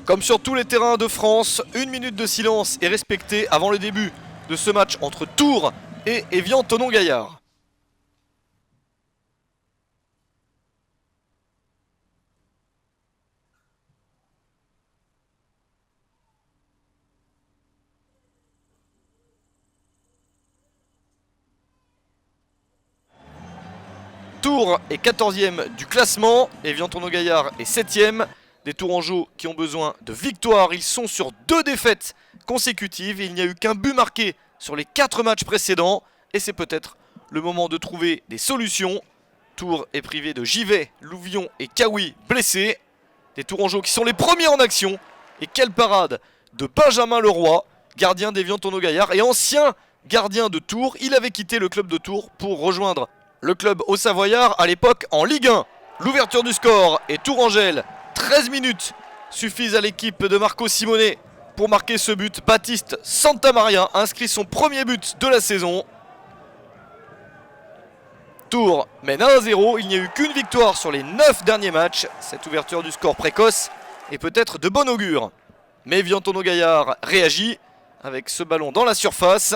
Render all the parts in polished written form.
Comme sur tous les terrains de France, 1 minute de silence est respectée avant le début de ce match entre Tours et Évian-Thonon-Gaillard. Tours est 14e du classement, Évian-Thonon-Gaillard est 7e. Des Tourangeaux qui ont besoin de victoire, ils sont sur 2 défaites consécutives et il n'y a eu qu'un but marqué sur les 4 matchs précédents. Et c'est peut-être le moment de trouver des solutions. Tours est privé de Givet, Louvion et Kawi blessés. Des Tourangeaux qui sont les premiers en action. Et quelle parade de Benjamin Leroy, gardien d'Évian-Thonon-Gaillard et ancien gardien de Tours. Il avait quitté le club de Tours pour rejoindre le club au Savoyard à l'époque en Ligue 1. L'ouverture du score est Tourangelle. 13 minutes suffisent à l'équipe de Marco Simonet pour marquer ce but. Baptiste Santamaria inscrit son premier but de la saison. Tours mène 1-0. Il n'y a eu qu'une victoire sur les 9 derniers matchs. Cette ouverture du score précoce est peut-être de bon augure. Mais Évian-Thonon-Gaillard réagit avec ce ballon dans la surface.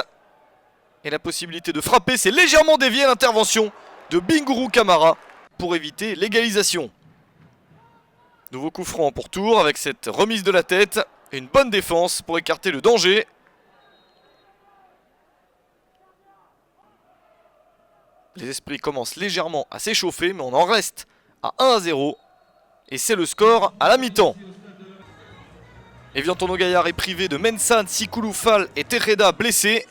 Et la possibilité de frapper, c'est légèrement dévié à l'intervention de Bingourou Kamara pour éviter l'égalisation. Nouveau coup franc pour Tours avec cette remise de la tête et une bonne défense pour écarter le danger. Les esprits commencent légèrement à s'échauffer, mais on en reste à 1-0. Et c'est le score à la mi-temps. Évian-Thonon-Gaillard est privé de Mensah, Sikulu Fall et Tejeda blessés.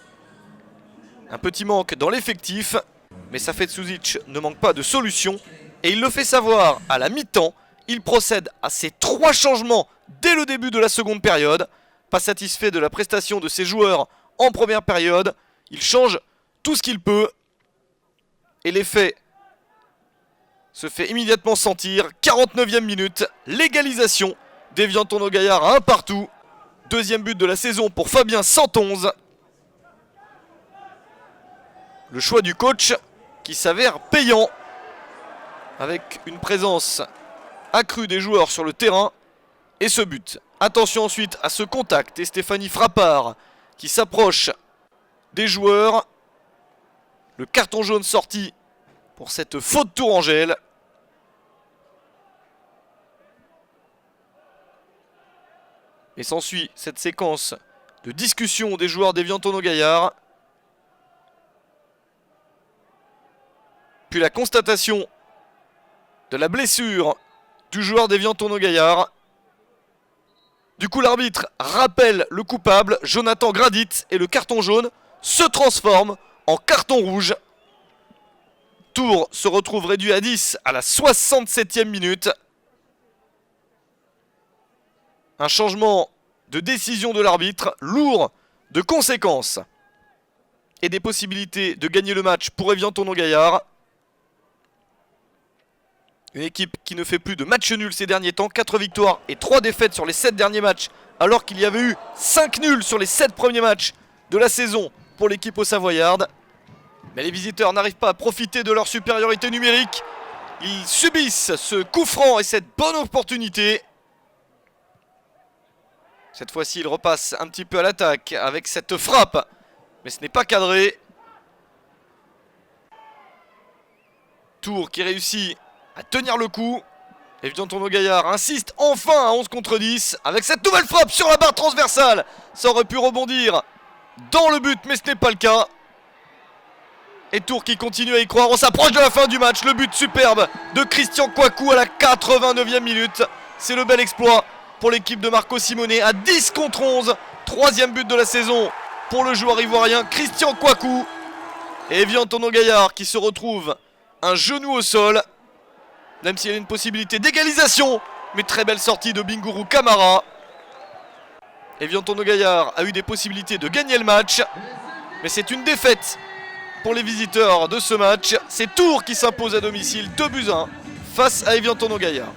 Un petit manque dans l'effectif, mais Safet Suzic ne manque pas de solution. Et il le fait savoir à la mi-temps. Il procède à ses 3 changements dès le début de la seconde période. Pas satisfait de la prestation de ses joueurs en première période, il change tout ce qu'il peut. Et l'effet se fait immédiatement sentir. 49e minute, l'égalisation d'Évian-Thonon-Gaillard à 1 partout. Deuxième but de la saison pour Fabien Santonze. Le choix du coach qui s'avère payant avec une présence accrue des joueurs sur le terrain et ce but. Attention ensuite à ce contact et Stéphanie Frappard qui s'approche des joueurs. Le carton jaune sorti pour cette faute Tourangelle. Et s'ensuit cette séquence de discussion des joueurs d'Évian-Thonon-Gaillard. Puis la constatation de la blessure du joueur d'Évian-Thonon-Gaillard. Du coup l'arbitre rappelle le coupable, Jonathan Gradit, et le carton jaune se transforme en carton rouge. Tours se retrouve réduit à 10 à la 67e minute. Un changement de décision de l'arbitre, lourd de conséquences. Et des possibilités de gagner le match pour Évian-Thonon-Gaillard. Une équipe qui ne fait plus de match nul ces derniers temps. 4 victoires et 3 défaites sur les 7 derniers matchs. Alors qu'il y avait eu 5 nuls sur les 7 premiers matchs de la saison pour l'équipe au Savoyard. Mais les visiteurs n'arrivent pas à profiter de leur supériorité numérique. Ils subissent ce coup franc et cette bonne opportunité. Cette fois-ci, ils repassent un petit peu à l'attaque avec cette frappe. Mais ce n'est pas cadré. Tours qui réussit à tenir le coup. Évian-Thonon-Gaillard insiste enfin à 11 contre 10 avec cette nouvelle frappe sur la barre transversale. Ça aurait pu rebondir dans le but, mais ce n'est pas le cas. Et Tours qui continue à y croire. On s'approche de la fin du match. Le but superbe de Christian Kouakou à la 89e minute. C'est le bel exploit pour l'équipe de Marco Simonet à 10 contre 11. 3e but de la saison pour le joueur ivoirien Christian Kouakou. Et Évian-Thonon-Gaillard qui se retrouve un genou au sol. Même s'il y a une possibilité d'égalisation. Mais très belle sortie de Bingourou Kamara. Évian-Thonon-Gaillard a eu des possibilités de gagner le match. Mais c'est une défaite pour les visiteurs de ce match. C'est Tours qui s'impose à domicile 2-1 face à Évian-Thonon-Gaillard.